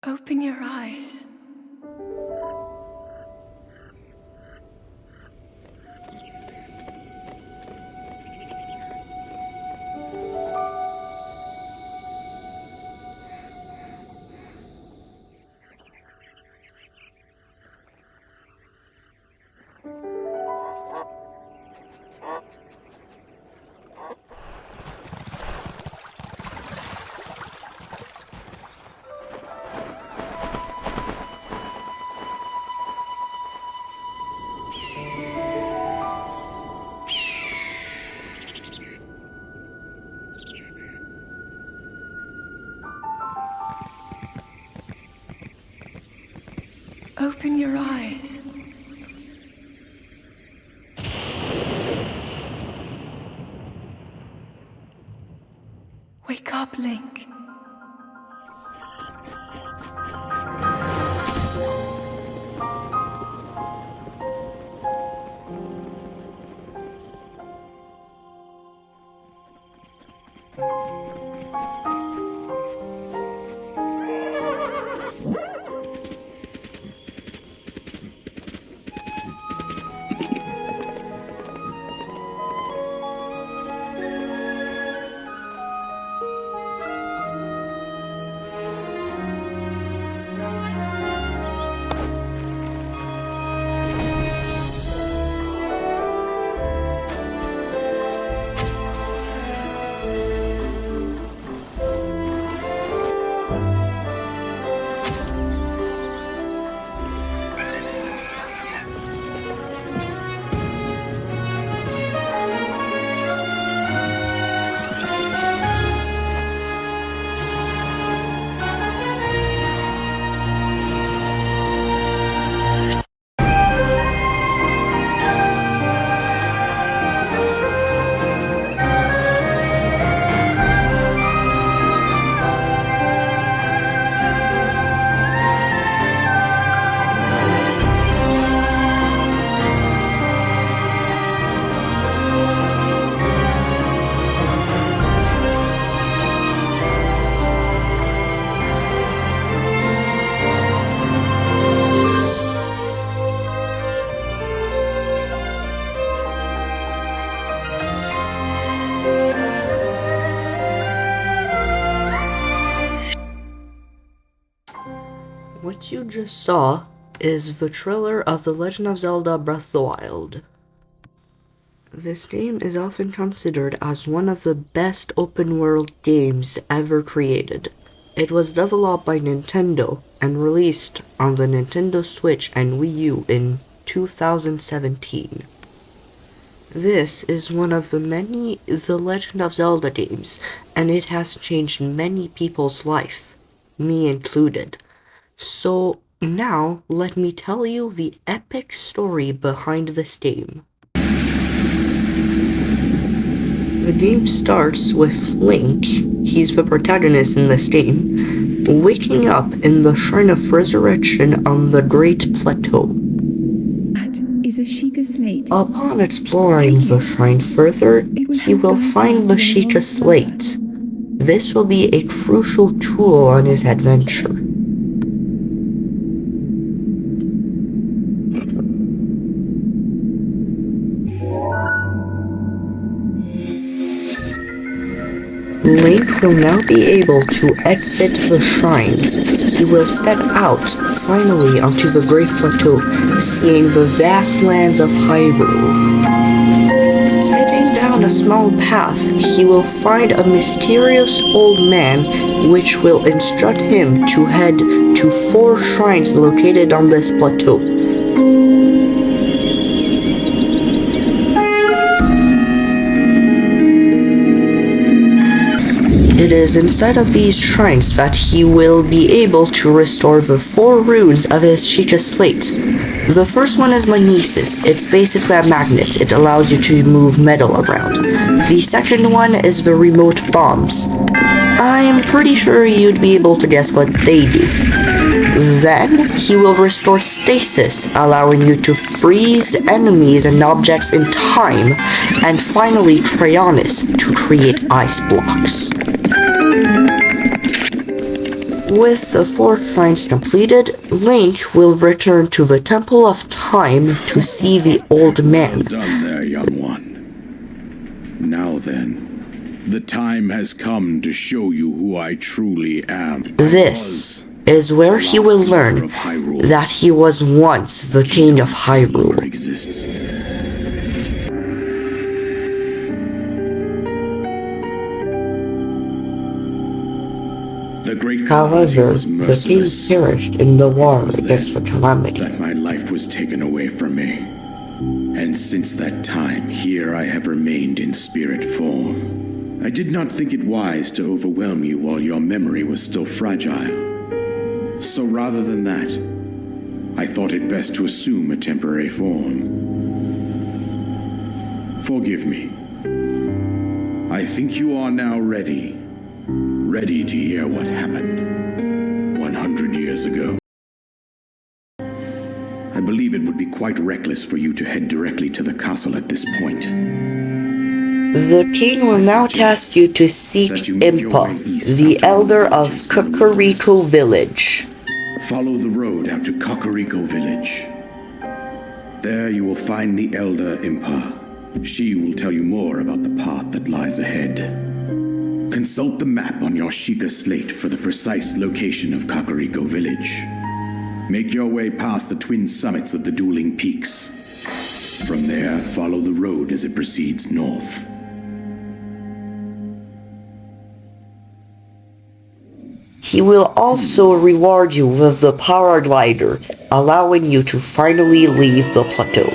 Open your eyes. Open your eyes. Wake up, Link. What you just saw is the trailer of The Legend of Zelda Breath of the Wild. This game is often considered as one of the best open-world games ever created. It was developed by Nintendo and released on the Nintendo Switch and Wii U in 2017. This is one of the many The Legend of Zelda games, and it has changed many people's life, me included. So now, let me tell you the epic story behind this game. The game starts with Link, he's the protagonist in this game, waking up in the Shrine of Resurrection on the Great Plateau. That is a Sheikah slate. Upon exploring the shrine further, he will find the Sheikah slate. This will be a crucial tool on his adventure. Link will now be able to exit the shrine. He will step out, finally, onto the Great Plateau, seeing the vast lands of Hyrule. Heading down a small path, he will find a mysterious old man, which will instruct him to head to 4 shrines located on this plateau. It is inside of these shrines that he will be able to restore the 4 runes of his Sheikah slate. The first one is Magnesis. It's basically a magnet. It allows you to move metal around. The second one is the remote bombs. I'm pretty sure you'd be able to guess what they do. Then, he will restore stasis, allowing you to freeze enemies and objects in time, and finally Trionis, to create ice blocks. With the 4 shrines completed, Link will return to the Temple of Time to see the old Well man. done there, young one. Now then, the time has come to show you who I truly am. This is where he will learn that he was once the King of Hyrule. Exists. The great Calamity However, was the king merciless. perished in the war against the Calamity. That my life was taken away from me. And since that time, here I have remained in spirit form. I did not think it wise to overwhelm you while your memory was still fragile. So rather than that, I thought it best to assume a temporary form. Forgive me. I think you are now ready to hear what happened 100 years ago. I believe it would be quite reckless for you to head directly to the castle at this point. The king will now task you to seek Impa, the elder of Kakariko Village. Follow the road out to Kakariko Village. There you will find the elder Impa. She will tell you more about the path that lies ahead. Consult the map on your Sheikah slate for the precise location of Kakariko Village. Make your way past the twin summits of the dueling peaks. From there, follow the road as it proceeds north. He will also reward you with the paraglider, allowing you to finally leave the plateau.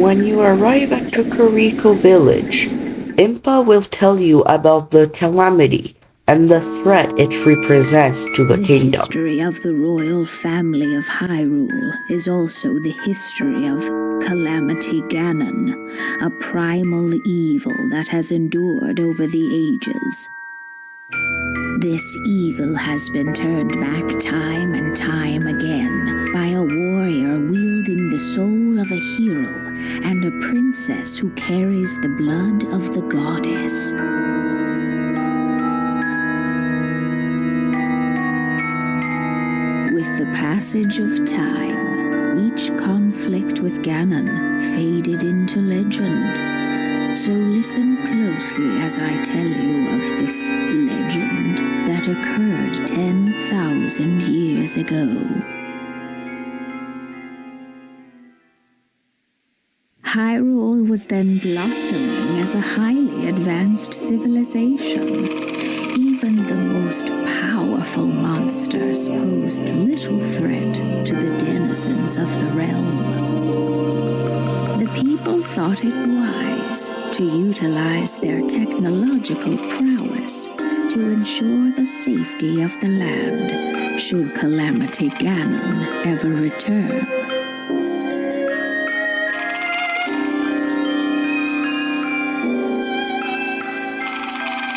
When you arrive at Kakariko Village, Impa will tell you about the Calamity and the threat it represents to the kingdom. The history of the royal family of Hyrule is also the history of Calamity Ganon, a primal evil that has endured over the ages. This evil has been turned back time and time again by a warrior wielding the soul of a hero and a princess who carries the blood of the goddess. With the passage of time, each conflict with Ganon faded into legend. So listen closely as I tell you of this legend that occurred 10,000 years ago. Hyrule was then blossoming as a highly advanced civilization. Even the most powerful monsters posed little threat to the denizens of the realm. The people thought it wise to utilize their technological prowess to ensure the safety of the land should Calamity Ganon ever return.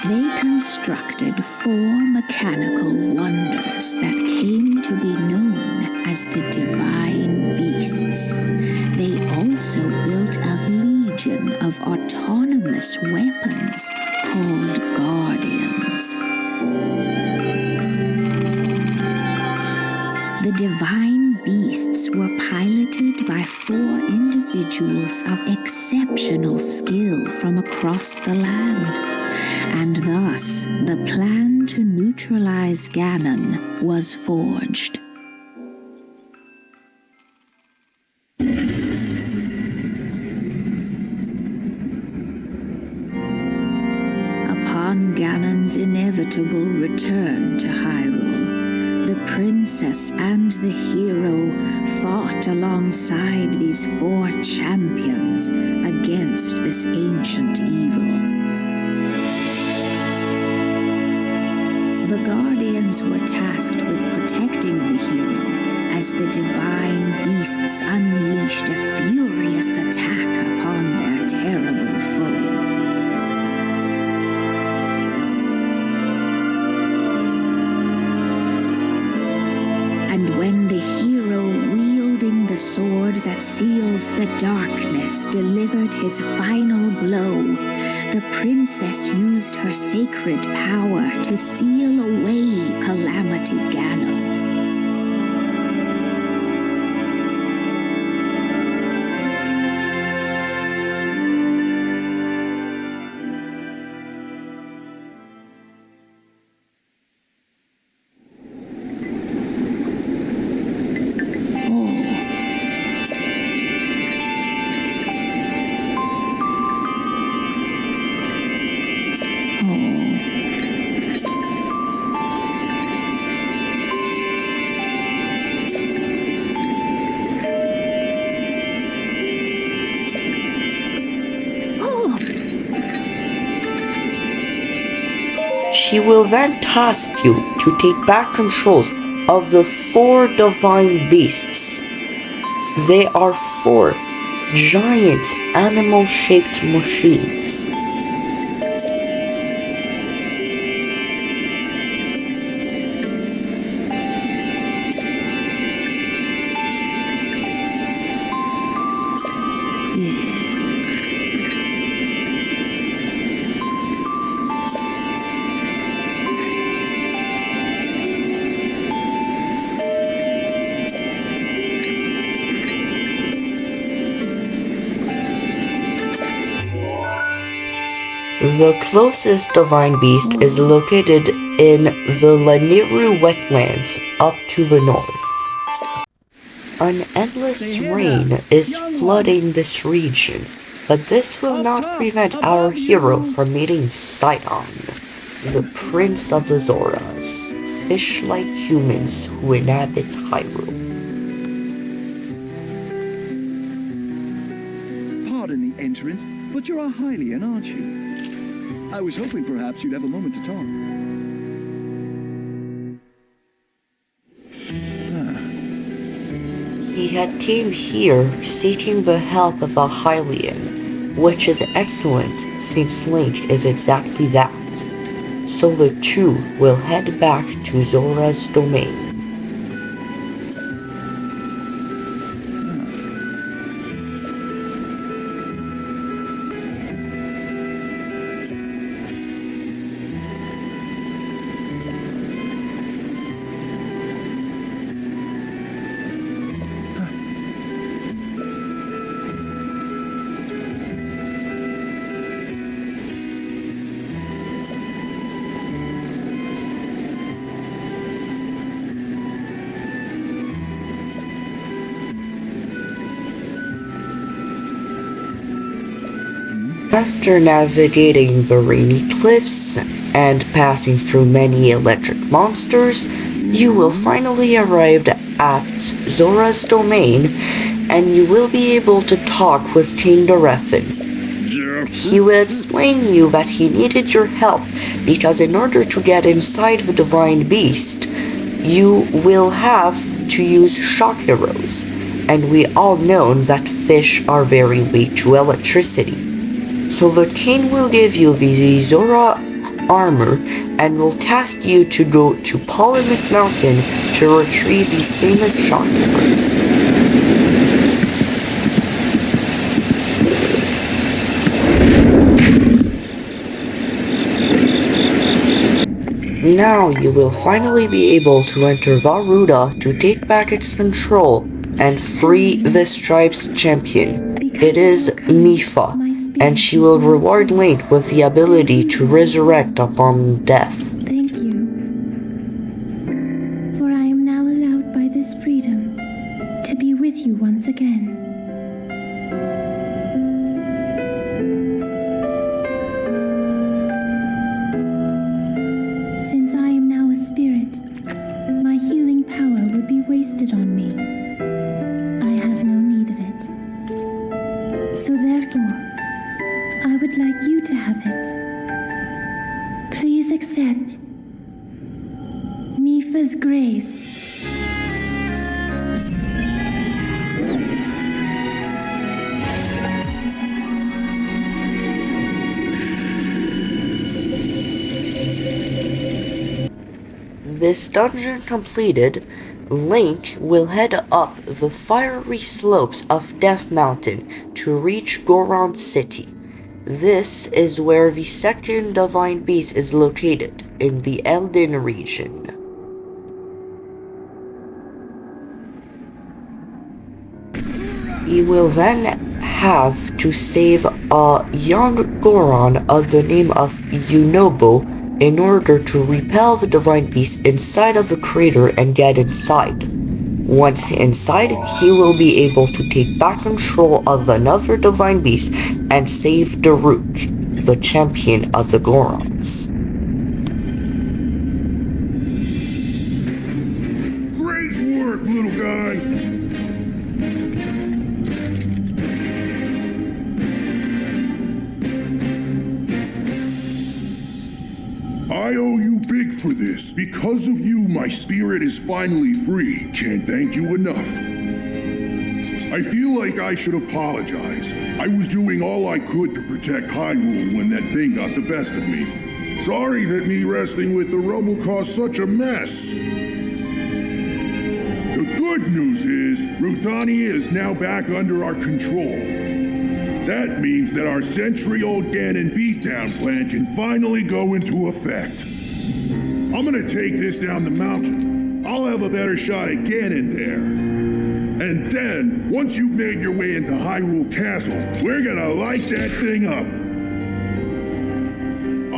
They constructed 4 mechanical wonders that came to be known as the Divine Beasts. They also built a legion of autonomous weapons called Guardians. The Divine Beasts were piloted by 4 individuals of exceptional skill from across the land. And thus, the plan to neutralize Ganon was forged. Upon Ganon's inevitable return to Hyrule, the princess and the hero fought alongside these 4 champions against this ancient evil. The Guardians were tasked with protecting the hero as the Divine Beasts unleashed a furious attack upon their terrible foe. And when the hero wielding the sword that seals the darkness delivered his final blow, the princess used her sacred power to seal away Calamity Ganon. She will then task you to take back controls of the 4 divine beasts. They are 4 giant animal-shaped machines. The closest divine beast is located in the Lanayru wetlands up to the north. An endless rain is flooding this region, but this will not prevent our hero from meeting Sidon, the Prince of the Zoras, fish-like humans who inhabit Hyrule. Pardon the entrance, but you're a Hylian, aren't you? I was hoping perhaps you'd have a moment to talk. He had came here seeking the help of a Hylian, which is excellent since Link is exactly that. So the two will head back to Zora's domain. After navigating the rainy cliffs and passing through many electric monsters, you will finally arrive at Zora's domain, and you will be able to talk with King Darethon. He will explain you that he needed your help because in order to get inside the Divine Beast, you will have to use shock arrows, and we all know that fish are very weak to electricity. So the king will give you the Zora armor and will task you to go to Polymus Mountain to retrieve the famous shock arrows. Now you will finally be able to enter Vah Ruta to take back its control and free this tribe's champion. It is Mipha, and she will reward Link with the ability to resurrect upon death. Thank you. For I am now allowed by this freedom to be with you once again. Since I am now a spirit, my healing power would be wasted on me. I have no need of it. So therefore, I would like you to have it. Please accept Mipha's grace. This dungeon completed, Link will head up the fiery slopes of Death Mountain to reach Goron City. This is where the second divine beast is located, in the Elden region. He will then have to save a young Goron of the name of Yunobo in order to repel the divine beast inside of the crater and get inside. Once inside, he will be able to take back control of another divine beast and save Daruk, the champion of the Gorons. Great work, little guy! I owe you big for this. Because of you, my spirit is finally free. Can't thank you enough. I feel like I should apologize. I was doing all I could to protect Hyrule when that thing got the best of me. Sorry that me wrestling with the rubble caused such a mess. The good news is, Rodania is now back under our control. That means that our century-old Ganon beatdown plan can finally go into effect. I'm gonna take this down the mountain. I'll have a better shot at Ganon there. And then, once you've made your way into Hyrule Castle, we're gonna light that thing up.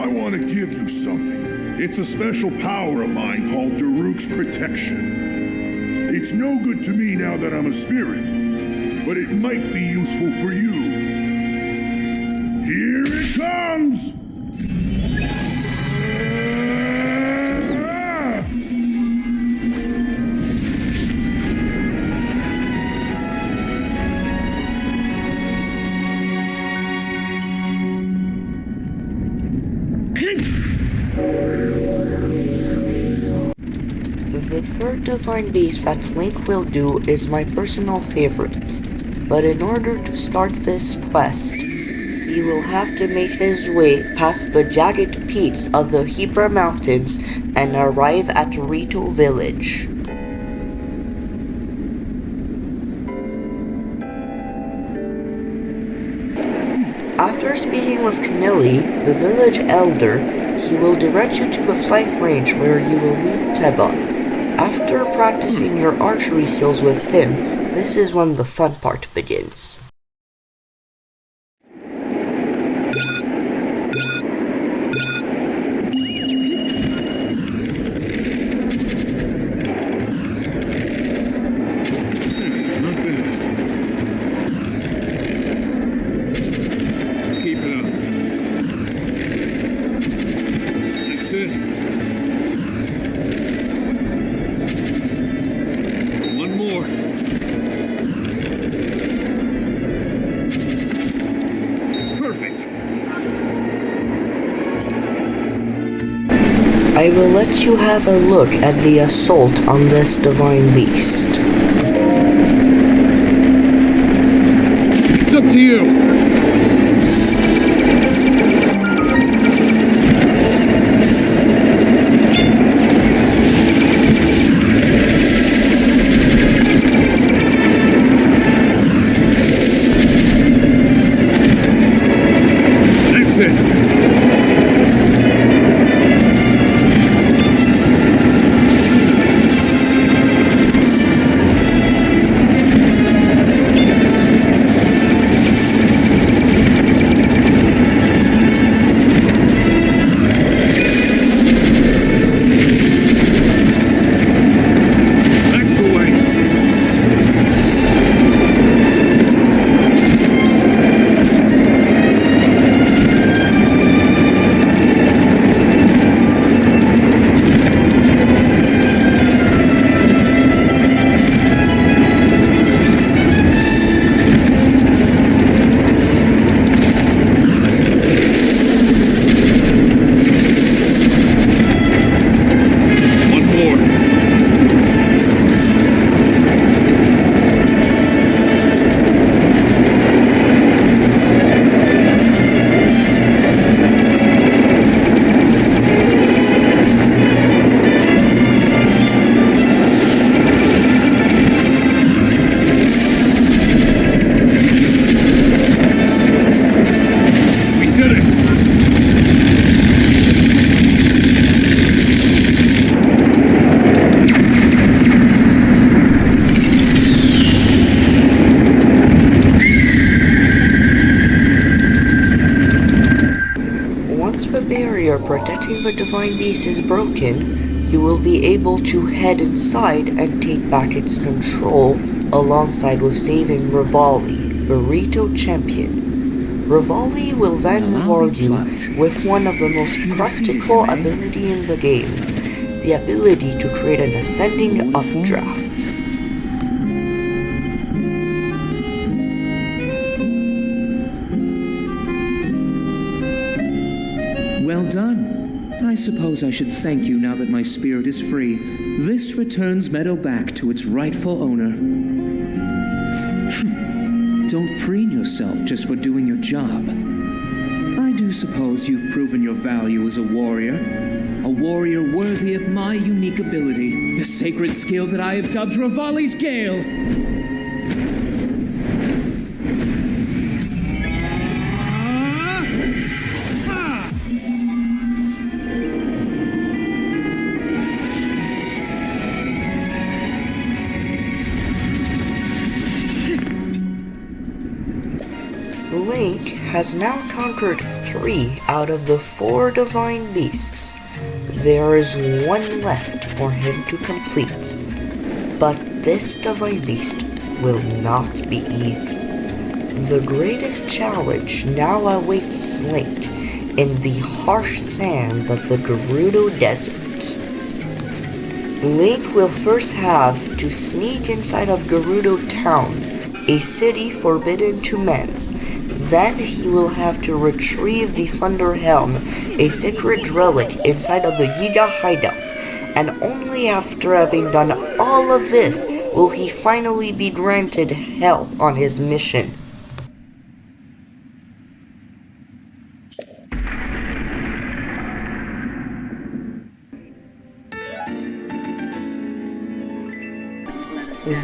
I want to give you something. It's a special power of mine called Daruk's Protection. It's no good to me now that I'm a spirit, but it might be useful for you. Here it comes! The third divine beast that Link will do is my personal favorite, but in order to start this quest, he will have to make his way past the jagged peaks of the Hebra Mountains and arrive at Rito Village. After speaking with Camille, the village elder, he will direct you to the flank range where you will meet Teba. After practicing your archery skills with him, this is when the fun part begins. I will let you have a look at the assault on this divine beast. It's up to you! That's it! Confronting the Divine Beast is broken, you will be able to head inside and take back its control, alongside with saving Revali, the Rito champion. Revali will then reward you with one of the most practical ability in the game, the ability to create an ascending updraft. Well done. I suppose I should thank you now that my spirit is free. This returns Meadow back to its rightful owner. Don't preen yourself just for doing your job. I do suppose you've proven your value as a warrior worthy of my unique ability, the sacred skill that I have dubbed Revali's Gale. Link has now conquered 3 out of the 4 Divine Beasts. There is one left for him to complete, but this Divine Beast will not be easy. The greatest challenge now awaits Link in the harsh sands of the Gerudo Desert. Link will first have to sneak inside of Gerudo Town, a city forbidden to men. Then he will have to retrieve the Thunder Helm, a sacred relic inside of the Yiga hideout, and only after having done all of this will he finally be granted help on his mission.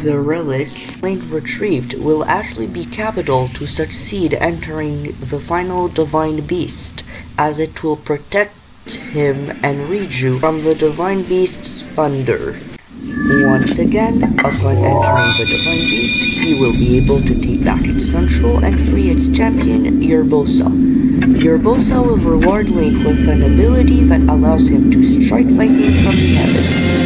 The relic Link retrieved will actually be capital to succeed entering the final Divine Beast, as it will protect him and Riju from the Divine Beast's thunder. Once again, upon entering the Divine Beast, he will be able to take back its control and free its champion, Urbosa. Urbosa will reward Link with an ability that allows him to strike lightning from the heavens.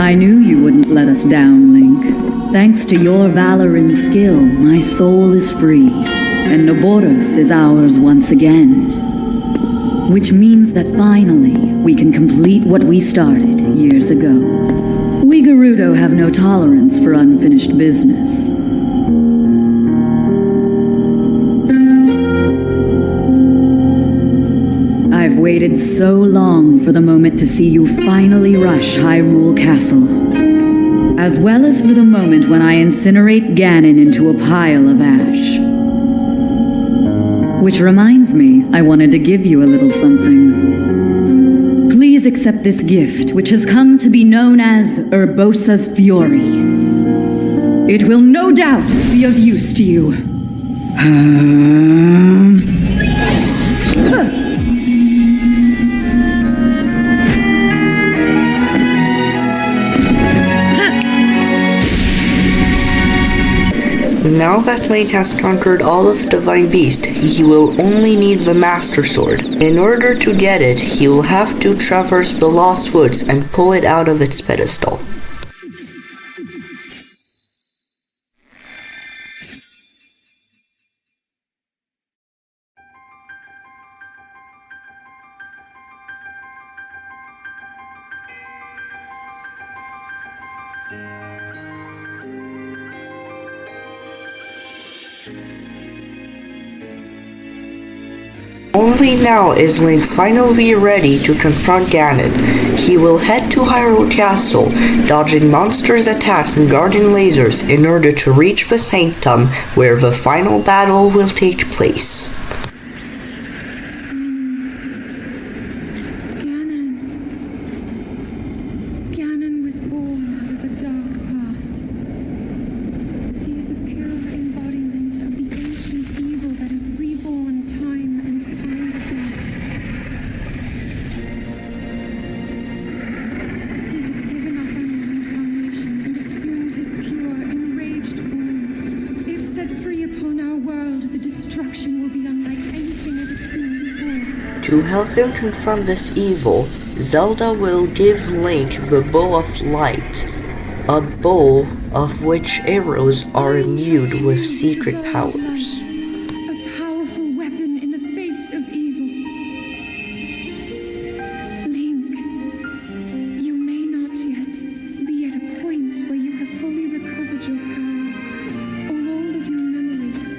I knew you wouldn't let us down, Link. Thanks to your valor and skill, my soul is free, and Noboros is ours once again. Which means that finally, we can complete what we started years ago. We Gerudo have no tolerance for unfinished business. I've waited so long for the moment to see you finally rush Hyrule Castle, as well as for the moment when I incinerate Ganon into a pile of ash. Which reminds me, I wanted to give you a little something. Please accept this gift, which has come to be known as Urbosa's Fury. It will no doubt be of use to you. Now that Link has conquered all of the Divine Beast, he will only need the Master Sword. In order to get it, he will have to traverse the Lost Woods and pull it out of its pedestal. Only now is Link finally ready to confront Ganon. He will head to Hyrule Castle, dodging monsters' attacks and guardian lasers in order to reach the Sanctum, where the final battle will take place. Ganon was born out of a dark past. He is a pure embodiment of the ancient evil that is reborn time and time again. He has given up on reincarnation and assumed his pure, enraged form. If set free upon our world, the destruction will be unleashed. To help him confront this evil, Zelda will give Link the Bow of Light, a bow of which arrows are imbued with secret powers. A powerful weapon in the face of evil. Link, you may not yet be at a point where you have fully recovered your power or all of your memories.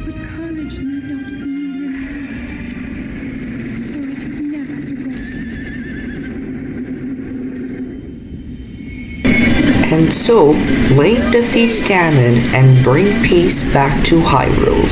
But courage need not be remembered, for it is never forgotten. And so, Link defeats Ganon and bring peace back to Hyrule.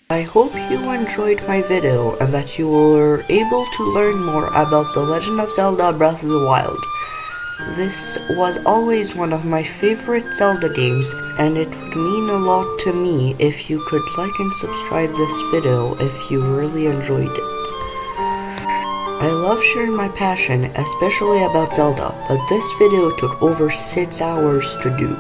I hope you enjoyed my video and that you were able to learn more about The Legend of Zelda Breath of the Wild. This was always one of my favorite Zelda games, and it would mean a lot to me if you could like and subscribe this video if you really enjoyed it. I love sharing my passion, especially about Zelda, but this video took over 6 hours to do.